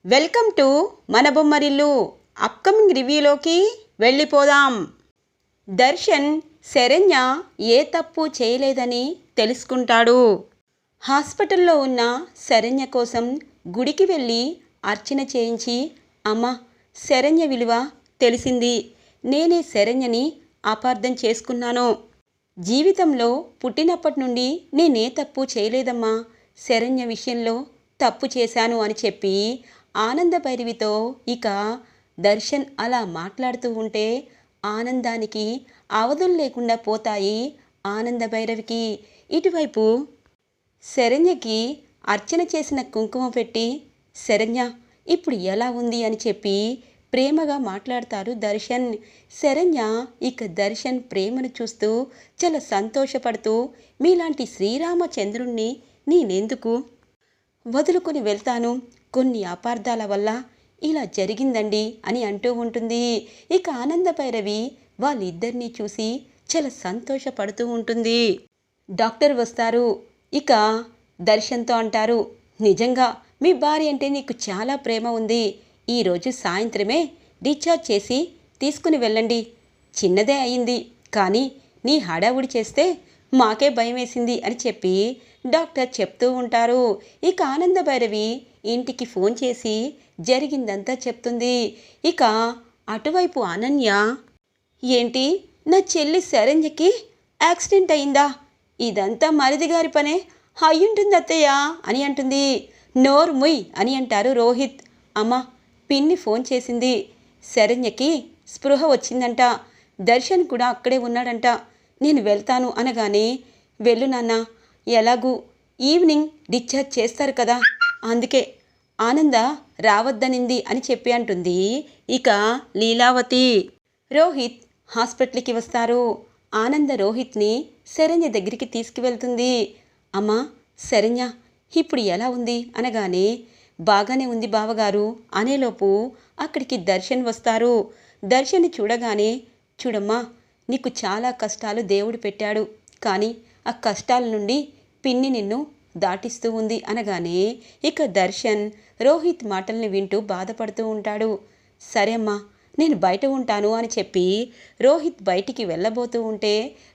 Welcome to మన Bommarillu. Upcoming రివ్యూలోకి వెళ్ళిపోదాం. దర్శన్ శరణ్య ఏ తప్పు చేయలేదని తెలుసుకుంటాడు. హాస్పిటల్లో ఉన్న శరణ్య కోసం గుడికి వెళ్ళి అర్చన చేయించి, అమ్మ శరణ్య విలువ తెలిసింది, నేనే శరణ్యని అపార్థం చేసుకున్నాను, జీవితంలో పుట్టినప్పటి నుండి నేనే తప్పు చేయలేదమ్మా, శరణ్య విషయంలో తప్పు చేశాను అని చెప్పి ఆనందభైరవితో ఇక దర్శన్ అలా మాట్లాడుతూ ఉంటే ఆనందానికి అవధులు లేకుండా పోతాయి ఆనందభైరవికి. ఇటువైపు శరణ్యకి అర్చన చేసిన కుంకుమ పెట్టి, శరణ్య ఇప్పుడు ఎలా ఉంది అని చెప్పి ప్రేమగా మాట్లాడతారు దర్శన్. శరణ్య ఇక దర్శన్ ప్రేమను చూస్తూ చాలా సంతోషపడుతూ, మీలాంటి శ్రీరామచంద్రుణ్ణి నేనెందుకు వదులుకొని వెళ్తాను, కొన్ని అపార్థాల వల్ల ఇలా జరిగిందండి అని అంటూ ఉంటుంది. ఇక ఆనందభైరవి వాళ్ళిద్దరినీ చూసి చాలా సంతోషపడుతూ ఉంటుంది. డాక్టర్ వస్తారు. ఇక దర్శన్తో అంటారు, నిజంగా మీ భార్య అంటే నీకు చాలా ప్రేమ ఉంది, ఈరోజు సాయంత్రమే డిశ్చార్జ్ చేసి తీసుకుని వెళ్ళండి, చిన్నదే అయింది కానీ నీ హడావుడి చేస్తే మాకే భయం వేసింది అని చెప్పి డాక్టర్ చెప్తూ ఉంటారు. ఇక ఆనందభైరవి ఇంటికి ఫోన్ చేసి జరిగిందంతా చెప్తుంది. ఇక అటువైపు అనన్య, ఏంటి నా చెల్లి శరణ్యకి యాక్సిడెంట్ అయిందా, ఇదంతా మరిది గారి పనే అయ్యుంటుంది అత్తయ్య అని అంటుంది. నోరు ముయ్ అని అంటారు రోహిత్. అమ్మ పిన్ని ఫోన్ చేసింది, శరణ్యకి స్పృహ వచ్చిందంట, దర్శన్ కూడా అక్కడే ఉన్నాడంట, నేను వెళ్తాను అనగానే, వెళ్ళు నాన్న, ఎలాగూ ఈవినింగ్ డిశ్చార్జ్ చేస్తారు కదా, అందుకే ఆనంద రావద్దనింది అని చెప్పి అంటుంది. ఇక లీలావతి. రోహిత్ హాస్పిటల్కి వస్తారు. ఆనంద రోహిత్ని శరణ్య దగ్గరికి తీసుకువెళ్తుంది. అమ్మా శరణ్య ఇప్పుడు ఎలా ఉంది అనగానే, బాగానే ఉంది బావగారు అనేలోపు అక్కడికి దర్శన్ వస్తారు. దర్శన్ని చూడగానే, చూడమ్మా నీకు చాలా కష్టాలు దేవుడు పెట్టాడు, కానీ ఆ కష్టాల నుండి పిన్ని నిన్ను దాటిస్తూ ఉంది అనగానే, ఇక దర్శన్ రోహిత్ మాటల్ని వింటూ బాధపడుతూ ఉంటాడు. సరే అమ్మా నేను బయట ఉంటాను అని చెప్పి రోహిత్ బయటికి వెళ్ళబోతూ ఉంటే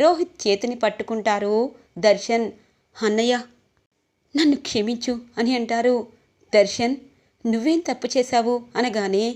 రోహిత్ చేతిని పట్టుకుంటారు దర్శన్. అన్నయ్య నన్ను క్షమించు అని అంటారు. దర్శన్ నువ్వేం తప్పు చేశావు అనగానే,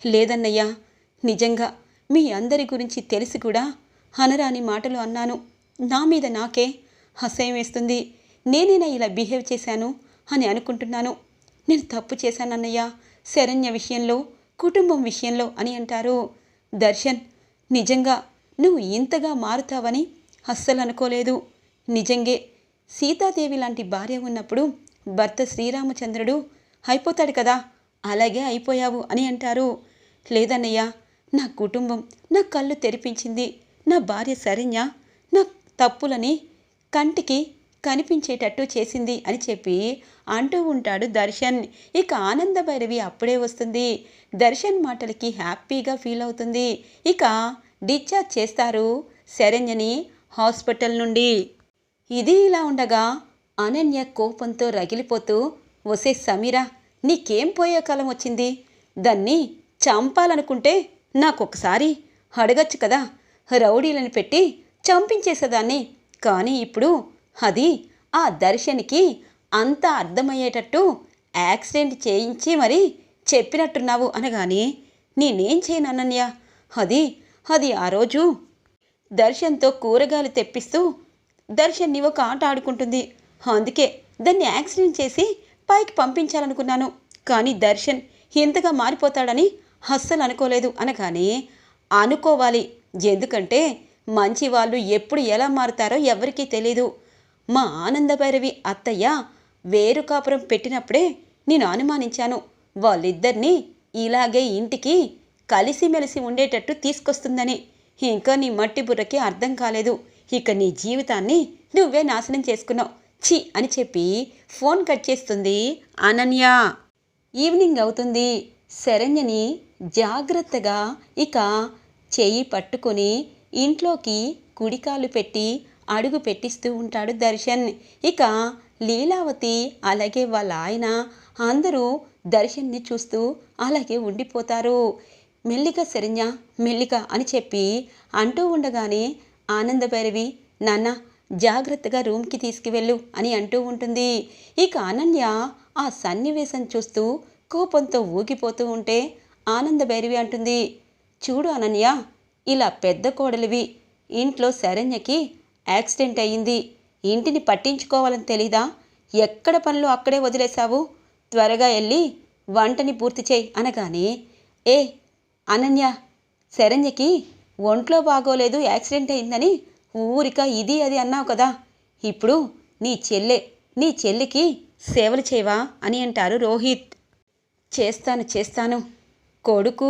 లేదన్నయ్య, నిజంగా మీ అందరి గురించి తెలిసి కూడా అనరాని మాటలు అన్నాను, నా మీద నాకే అసహ్యం వేస్తుంది, నేనేనా ఇలా బిహేవ్ చేశాను అని అనుకుంటున్నాను, నేను తప్పు చేశానన్నయ్య శరణ్య విషయంలో, కుటుంబం విషయంలో అని అంటారు. దర్శన్ నిజంగా నువ్వు ఇంతగా మారుతావని అస్సలు అనుకోలేదు, నిజంగే సీతాదేవి లాంటి భార్య ఉన్నప్పుడు భర్త శ్రీరామచంద్రుడు అయిపోతాడు కదా, అలాగే అయిపోయావు అని అంటారు. లేదన్నయ్య, నా కుటుంబం నా కళ్ళు తెరిపించింది, నా భార్య శరణ్య నా తప్పులని కంటికి కనిపించేటట్టు చేసింది అని చెప్పి అంటూ ఉంటాడు దర్శన్. ఇక ఆనందభైరవి అప్పుడే వస్తుంది. దర్శన్ మాటలకి హ్యాపీగా ఫీల్ అవుతుంది. ఇక డిశ్చార్జ్ చేస్తారు శరణ్యని హాస్పిటల్ నుండి. ఇది ఇలా ఉండగా అనన్య కోపంతో రగిలిపోతూ, వసే సమీరా నీకేం పోయే కాలం వచ్చింది, దాన్ని చంపాలనుకుంటే నాకొకసారి అడగచ్చు కదా, రౌడీలను పెట్టి చంపించేసేదాన్ని, కానీ ఇప్పుడు అది ఆ దర్శన్కి అంతా అర్థమయ్యేటట్టు యాక్సిడెంట్ చేయించి మరి చెప్పినట్టున్నావు అనగానే, నేనేం చేయను అనన్య, అది ఆ రోజు దర్శన్తో కూరగాయలు తెప్పిస్తూ దర్శన్ని ఒక ఆట ఆడుకుంటుంది, అందుకే దాన్ని యాక్సిడెంట్ చేసి పైకి పంపించాలనుకున్నాను, కానీ దర్శన్ ఇంతగా మారిపోతాడని అస్సలు అనుకోలేదు అనగానే, అనుకోవాలి, ఎందుకంటే మంచి వాళ్ళు ఎప్పుడు ఎలా మారుతారో ఎవరికీ తెలీదు, మా ఆనందభైరవి అత్తయ్య వేరు కాపురం పెట్టినప్పుడే నేను అనుమానించాను, వాళ్ళిద్దరినీ ఇలాగే ఇంటికి కలిసిమెలిసి ఉండేటట్టు తీసుకొస్తుందని, ఇంకా నీ మట్టి బుర్రకి అర్థం కాలేదు, ఇక నీ జీవితాన్ని నువ్వే నాశనం చేసుకున్నావు, ఛీ అని చెప్పి ఫోన్ కట్ చేస్తుంది అనన్య. ఈవినింగ్ అవుతుంది. శరణ్యని జాగ్రత్తగా ఇక చెయ్యి పట్టుకొని ఇంట్లోకి కుడికాలు పెట్టి అడుగు పెట్టిస్తూ ఉంటాడు దర్శన్. ఇక లీలావతి అలాగే వాళ్ళ ఆయన అందరూ దర్శన్ని చూస్తూ అలాగే ఉండిపోతారు. మెల్లిగా శరణ్య మెల్లిగా అని చెప్పి అంటూ ఉండగానే ఆనందభైరవి నాన్న జాగ్రత్తగా రూమ్కి తీసుకువెళ్ళు అని అంటూ ఉంటుంది. ఇక అనన్య ఆ సన్నివేశం చూస్తూ కోపంతో ఊగిపోతూ ఉంటే ఆనందభైరవి అంటుంది, చూడు అనన్య, ఇలా పెద్ద కోడలివి, ఇంట్లో శరణ్యకి యాక్సిడెంట్ అయ్యింది, ఇంటిని పట్టించుకోవాలని తెలీదా? ఎక్కడ పనులు అక్కడే వదిలేశావు? త్వరగా వెళ్ళి వంటని పూర్తి చేయి అనగానే, ఏ అనన్య, శరణ్యకి ఒంట్లో బాగోలేదు, యాక్సిడెంట్ అయిందని ఊరిక ఇది అది అన్నావు కదా, ఇప్పుడు నీ చెల్లికి సేవలు చేయవా అని అంటారు రోహిత్. చేస్తాను, కొడుకు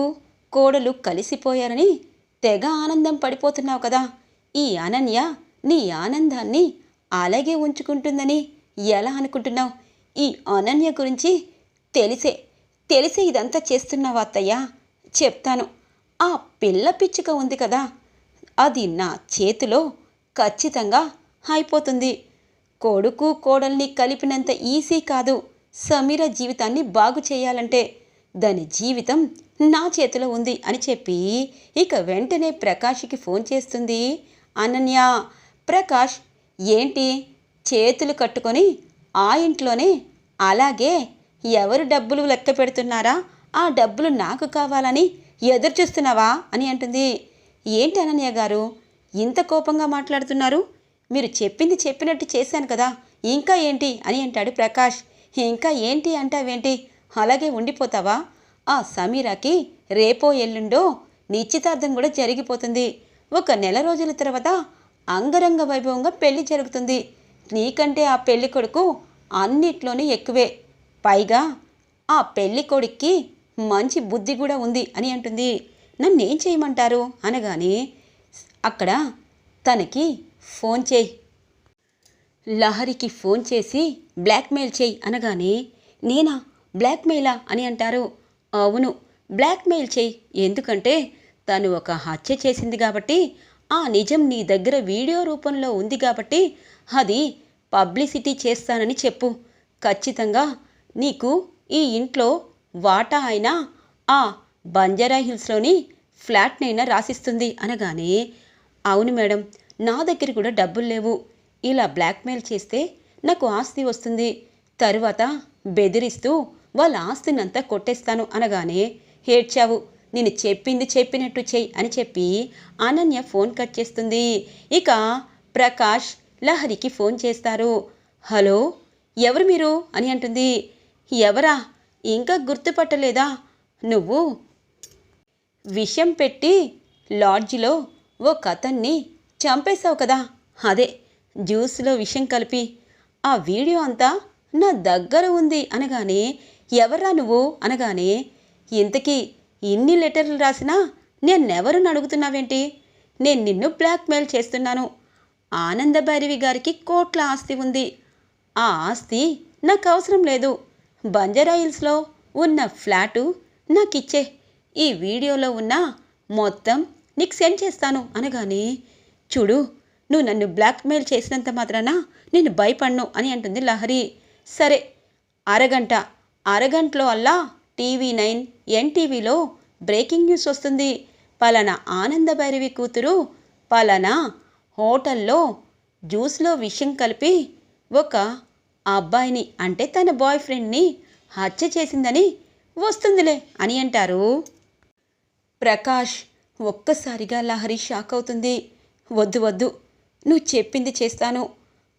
కోడలు కలిసిపోయారని తెగ ఆనందం పడిపోతున్నావు కదా, ఈ అనన్య నీ ఆనందాన్ని అలాగే ఉంచుకుంటుందని ఎలా అనుకుంటున్నావు? ఈ అనన్య గురించి తెలిసే ఇదంతా చేస్తున్నావా అత్తయ్య? చెప్తాను. ఆ పిల్ల పిచ్చుక ఉంది కదా, అది నా చేతిలో ఖచ్చితంగా అయిపోతుంది. కొడుకు కోడల్ని కలిపినంత ఈజీ కాదు సమీర జీవితాన్ని బాగు చేయాలంటే. దాని జీవితం నా చేతిలో ఉంది అని చెప్పి ఇక వెంటనే ప్రకాష్కి ఫోన్ చేస్తుంది అనన్య. ప్రకాష్, ఏంటి చేతులు కట్టుకొని ఆ ఇంట్లోనే అలాగే ఎవరు డబ్బులు లెక్క పెడుతున్నారా, ఆ డబ్బులు నాకు కావాలని ఎదురు చూస్తున్నావా అని అంటుంది. ఏంటి అనన్య గారు ఇంత కోపంగా మాట్లాడుతున్నారు? మీరు చెప్పింది చెప్పినట్టు చేశాను కదా, ఇంకా ఏంటి అని అంటాడు ప్రకాష్. ఇంకా ఏంటి అంటావేంటి, అలాగే ఉండిపోతావా? ఆ సమీరాకి రేపో ఎల్లుండో నిశ్చితార్థం కూడా జరిగిపోతుంది. 1 నెల రోజుల తర్వాత అంగరంగ వైభవంగా పెళ్లి జరుగుతుంది. నీకంటే ఆ పెళ్లి కొడుకు అన్నిట్లోనే ఎక్కువే. పైగా ఆ పెళ్లి కొడుక్కి మంచి బుద్ధి కూడా ఉంది అని అంటుంది. నన్నేం చేయమంటారు అనగానే, అక్కడ తనకి ఫోన్ చేయి, లహరికి ఫోన్ చేసి బ్లాక్మెయిల్ చేయి అనగానే, నేనా బ్లాక్మెయిలా అని అంటారు. అవును, బ్లాక్మెయిల్ చేయి. ఎందుకంటే తను ఒక హత్య చేసింది కాబట్టి, ఆ నిజం నీ దగ్గర వీడియో రూపంలో ఉంది కాబట్టి అది పబ్లిసిటీ చేస్తానని చెప్పు. ఖచ్చితంగా నీకు ఈ ఇంట్లో వాటా అయినా ఆ బంజారా హిల్స్లోని ఫ్లాట్నైనా రాసిస్తుంది అనగానే, అవును మేడం, నా దగ్గర కూడా డబ్బులు లేవు. ఇలా బ్లాక్మెయిల్ చేస్తే నాకు ఆస్తి వస్తుంది, తరువాత బెదిరిస్తూ వాళ్ళ ఆస్తినంతా కొట్టేస్తాను అనగానే, ఏడ్చావు, నేను చెప్పింది చెప్పినట్టు చెయ్యి అని చెప్పి అనన్య ఫోన్ కట్ చేస్తుంది. ఇక ప్రకాష్ లహరికి ఫోన్ చేస్తారు. హలో, ఎవరు మీరు అని అంటుంది. ఎవరా, ఇంకా గుర్తుపట్టలేదా? నువ్వు విషం పెట్టి లాడ్జిలో ఓ కథన్ని చంపేశావు కదా, అదే జ్యూస్లో విషం కలిపి. ఆ వీడియో అంతా నా దగ్గర ఉంది అనగానే, ఎవర్రా నువ్వు అనగానే, ఇంతకీ ఇన్ని లెటర్లు రాసినా నేనెవరిని అడుగుతున్నావేంటి? నేను నిన్ను బ్లాక్మెయిల్ చేస్తున్నాను. ఆనందభైరవి గారికి కోట్ల ఆస్తి ఉంది. ఆ ఆస్తి నాకు అవసరం లేదు. బంజారా హిల్స్లో ఉన్న ఫ్లాటు నాకిచ్చే. ఈ వీడియోలో ఉన్న మొత్తం నీకు సెండ్ చేస్తాను అనగానే, చూడు, నువ్వు నన్ను బ్లాక్మెయిల్ చేసినంత మాత్రాన నేను భయపడ్ను అని అంటుంది లహరి. సరే, అరగంటలో అల్లా TV9 NTVలో బ్రేకింగ్ న్యూస్ వస్తుంది. పలానా ఆనందభైరవి కూతురు పలానా హోటల్లో జ్యూస్లో విషం కలిపి ఒక అబ్బాయిని, అంటే తన బాయ్ ఫ్రెండ్ని హత్య చేసిందని వస్తుందిలే అని అంటారు. ప్రకాష్ ఒక్కసారిగా లహరి షాక్ అవుతుంది. వద్దు, నువ్వు చెప్పింది చేస్తాను.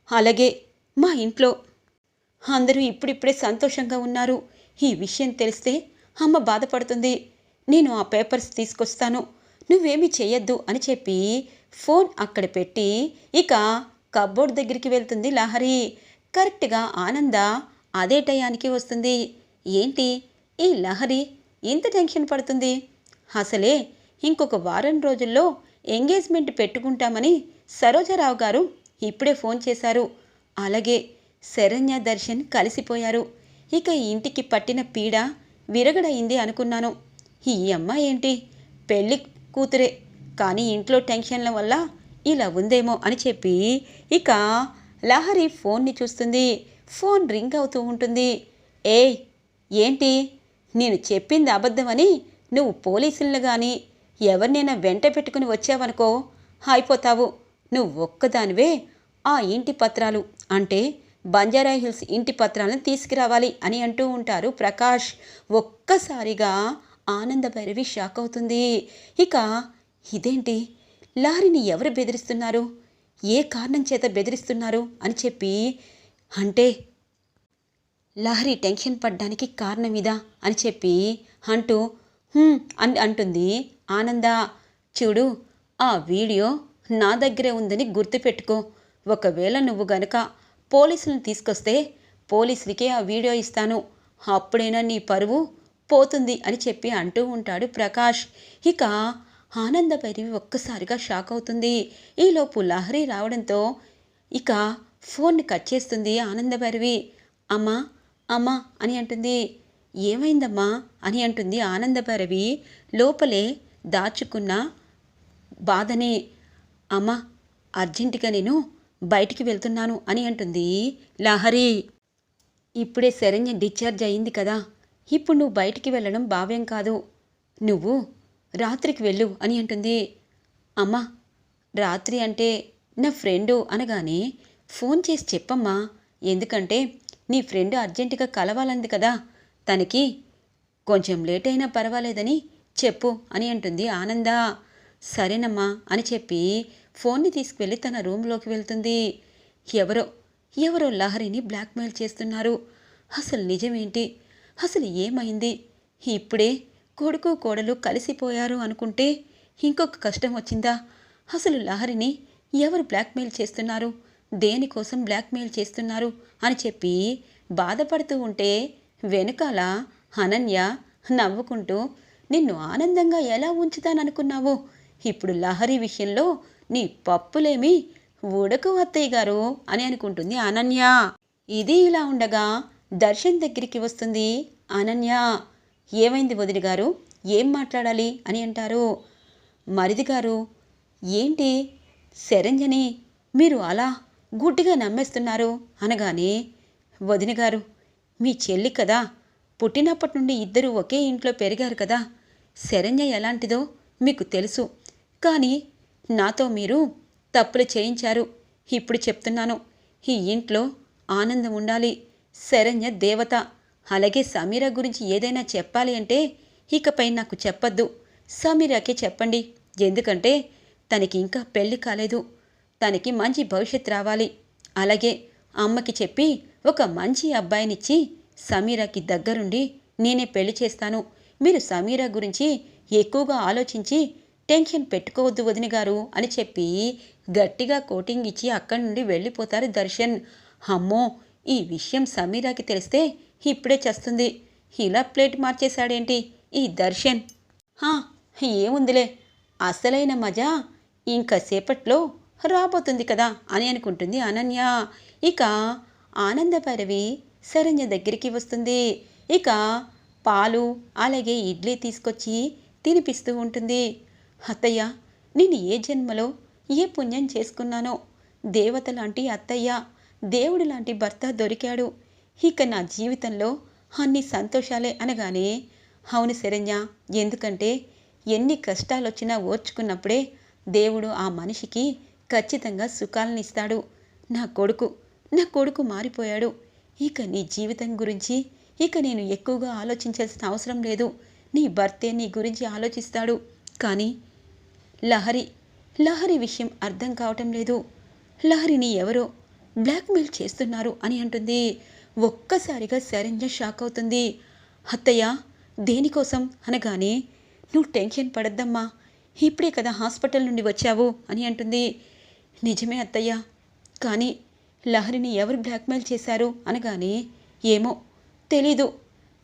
అలాగే మా ఇంట్లో అందరూ ఇప్పుడిప్పుడే సంతోషంగా ఉన్నారు. ఈ విషయం తెలిస్తే అమ్మ బాధపడుతుంది. నేను ఆ పేపర్స్ తీసుకొస్తాను, నువ్వేమీ చెయ్యొద్దు అని చెప్పి ఫోన్ అక్కడ పెట్టి ఇక కబ్బోర్డ్ దగ్గరికి వెళ్తుంది లహరి. కరెక్ట్గా ఆనంద అదే టయానికి వస్తుంది. ఏంటి ఈ లహరి ఇంత టెన్షన్ పడుతుంది? అసలే ఇంకొక వారం రోజుల్లో ఎంగేజ్మెంట్ పెట్టుకుంటామని సరోజారావు గారు ఇప్పుడే ఫోన్ చేశారు. అలాగే శరణ్య దర్శన్ కలిసిపోయారు. ఇక ఇంటికి పట్టిన పీడ విరగడయింది అనుకున్నాను. ఈ అమ్మాయి ఏంటి పెళ్ళి కూతురే, కానీ ఇంట్లో టెన్షన్ల వల్ల ఇలా ఉందేమో అని చెప్పి ఇక లహరి ఫోన్ని చూస్తుంది. ఫోన్ రింగ్ అవుతూ ఉంటుంది. ఏయ్ ఏంటి, నేను చెప్పింది అబద్ధమని నువ్వు పోలీసులను కానీ ఎవరినైనా వెంట పెట్టుకుని వచ్చావనుకో అయిపోతావు. నువ్వు ఒక్కదానివే ఆ ఇంటి పత్రాలు అంటే బంజారా హిల్స్ ఇంటి పత్రాలను తీసుకురావాలి అని అంటూ ఉంటారు ప్రకాష్. ఒక్కసారిగా ఆనందభైరవి షాక్ అవుతుంది. ఇక ఇదేంటి, లహరిని ఎవరు బెదిరిస్తున్నారు, ఏ కారణం చేత బెదిరిస్తున్నారు అని చెప్పి, అంటే లహరి టెన్షన్ పడ్డానికి కారణం ఇదా అని చెప్పి అంటూ అని అంటుంది ఆనంద. చూడు, ఆ వీడియో నా దగ్గరే ఉందని గుర్తుపెట్టుకో. ఒకవేళ నువ్వు గనక పోలీసులను తీసుకొస్తే పోలీసులకే ఆ వీడియో ఇస్తాను, అప్పుడైనా నీ పరువు పోతుంది అని చెప్పి అంటూ ఉంటాడు ప్రకాష్. ఇక ఆనందభైరవి ఒక్కసారిగా షాక్ అవుతుంది. ఈలోపు లహరి రావడంతో ఇక ఫోన్ని కట్ చేస్తుంది ఆనందభైరవి. అమ్మా అమ్మా అని అంటుంది. ఏమైందమ్మా అని అంటుంది ఆనందభైరవి లోపలే దాచుకున్న బాధని. అమ్మా, అర్జెంటుగా నేను బయటికి వెళ్తున్నాను అని అంటుంది లహరి. ఇప్పుడే శరణ్య డిశ్చార్జ్ అయింది కదా, ఇప్పుడు నువ్వు బయటికి వెళ్ళడం భావ్యం కాదు, నువ్వు రాత్రికి వెళ్ళు అని అంటుంది. అమ్మా, రాత్రి అంటే నా ఫ్రెండు అనగానే ఫోన్ చేసి చెప్పమ్మా, ఎందుకంటే నీ ఫ్రెండ్ అర్జెంటుగా కలవాలంది కదా, తనకి కొంచెం లేట్ అయినా పర్వాలేదని చెప్పు అని అంటుంది ఆనంద. సరేనమ్మా అని చెప్పి ఫోన్ని తీసుకువెళ్ళి తన రూమ్లోకి వెళ్తుంది. ఎవరో లహరిని బ్లాక్మెయిల్ చేస్తున్నారు. అసలు నిజమేంటి, అసలు ఏమైంది? ఇప్పుడే కొడుకు కోడలు కలిసిపోయారు అనుకుంటే ఇంకొక కష్టం వచ్చిందా? అసలు లహరిని ఎవరు బ్లాక్మెయిల్ చేస్తున్నారు, దేనికోసం బ్లాక్మెయిల్ చేస్తున్నారు అని చెప్పి బాధపడుతూ ఉంటే వెనుకాల అనన్య నవ్వుకుంటూ, నిన్ను ఆనందంగా ఎలా ఉంచుతాననుకున్నావు, ఇప్పుడు లహరి విషయంలో నీ పప్పులేమి ఉడకు అత్తయ్య గారు అని అనుకుంటుంది అనన్య. ఇది ఇలా ఉండగా దర్శన్ దగ్గరికి వస్తుంది అనన్య. ఏమైంది వదిన గారు, ఏం మాట్లాడాలి అని అంటారు. మరిది గారు, ఏంటి శరణ్యని మీరు అలా గుడ్డిగా నమ్మేస్తున్నారు అనగానే, వదిన గారు, మీ చెల్లి కదా, పుట్టినప్పటి నుండి ఇద్దరు ఒకే ఇంట్లో పెరిగారు కదా, శరణ్య ఎలాంటిదో మీకు తెలుసు, కానీ నాతో మీరు తప్పులు చేయించారు. ఇప్పుడు చెప్తున్నాను, ఈ ఇంట్లో ఆనందం ఉండాలి, శరణ్య దేవత. అలాగే సమీర గురించి ఏదైనా చెప్పాలి అంటే ఇకపై నాకు చెప్పద్దు, సమీరాకే చెప్పండి, ఎందుకంటే తనకి ఇంకా పెళ్లి కాలేదు, తనకి మంచి భవిష్యత్తు రావాలి. అలాగే అమ్మకి చెప్పి ఒక మంచి అబ్బాయినిచ్చి సమీరాకి దగ్గరుండి నేనే పెళ్లి చేస్తాను. మీరు సమీరా గురించి ఎక్కువగా ఆలోచించి టెన్షన్ పెట్టుకోవద్దు వదిన గారు అని చెప్పి గట్టిగా కోటింగ్ ఇచ్చి అక్కడి నుండి వెళ్ళిపోతారు దర్శన్. అమ్మో, ఈ విషయం సమీరాకి తెలిస్తే ఇప్పుడే చస్తుంది. ఇలా ప్లేట్ మార్చేశాడేంటి ఈ దర్శన్? ఏముందిలే, అసలైన మజా ఇంకా సేపట్లో రాబోతుంది కదా అని అనుకుంటుంది అనన్య. ఇక ఆనందభైరవి శరణ్య దగ్గరికి వస్తుంది. ఇక పాలు అలాగే ఇడ్లీ తీసుకొచ్చి తినిపిస్తూ ఉంటుంది. అత్తయ్య, నేను ఏ జన్మలో ఏ పుణ్యం చేసుకున్నానో, దేవత లాంటి అత్తయ్య, దేవుడు లాంటి భర్త దొరికాడు, ఇక నా జీవితంలో అన్ని సంతోషాలే అనగానే, అవును శరణ్య, ఎందుకంటే ఎన్ని కష్టాలొచ్చినా ఓర్చుకున్నప్పుడే దేవుడు ఆ మనిషికి ఖచ్చితంగా సుఖాలను ఇస్తాడు. నా కొడుకు మారిపోయాడు, ఇక నీ జీవితం గురించి ఇక నేను ఎక్కువగా ఆలోచించాల్సిన అవసరం లేదు, నీ భర్తే నీ గురించి ఆలోచిస్తాడు. కానీ లహరి విషయం అర్థం కావటం లేదు, లహరిని ఎవరో బ్లాక్మెయిల్ చేస్తున్నారు అని అంటుంది. ఒక్కసారిగా శరణ్య షాక్ అవుతుంది. అత్తయ్య, దేనికోసం అనగానే, నువ్వు టెన్షన్ పడద్దమ్మా, ఇప్పుడే కదా హాస్పిటల్ నుండి వచ్చావు అని అంటుంది. నిజమే అత్తయ్య, కానీ లహరిని ఎవరు బ్లాక్మెయిల్ చేశారు అనగానే, ఏమో తెలీదు,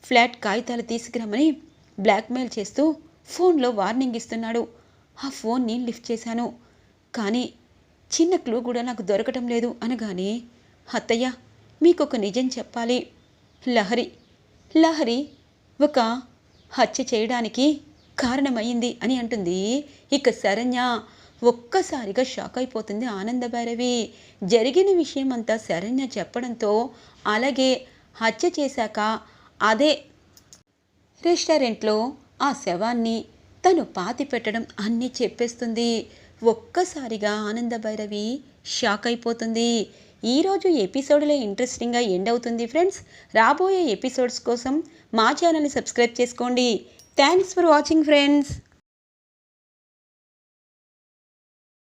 ఫ్లాట్ కాగితాలు తీసుకురమ్మని బ్లాక్మెయిల్ చేస్తూ ఫోన్లో వార్నింగ్ ఇస్తున్నాడు. ఆ ఫోన్ని లిఫ్ట్ చేశాను, కానీ చిన్న క్లూ కూడా నాకు దొరకటం లేదు అనగానే, అత్తయ్య, మీకొక నిజం చెప్పాలి, లహరి ఒక హత్య చేయడానికి కారణమైంది అని అంటుంది. ఇక శరణ్య ఒక్కసారిగా షాక్ అయిపోతుంది ఆనందభైరవి. జరిగిన విషయం అంతా శరణ్య చెప్పడంతో, అలాగే హత్య చేశాక అదే రెస్టారెంట్లో ఆ శవాన్ని తను పాతి పెట్టడం అన్నీ చెప్పేస్తుంది. ఒక్కసారిగా ఆనందభైరవి షాక్ అయిపోతుంది. ఈరోజు ఎపిసోడ్లో ఇంట్రెస్టింగ్గా ఎండ్ అవుతుంది ఫ్రెండ్స్. రాబోయే ఎపిసోడ్స్ కోసం మా ఛానల్ని సబ్స్క్రైబ్ చేసుకోండి. Thanks for watching friends.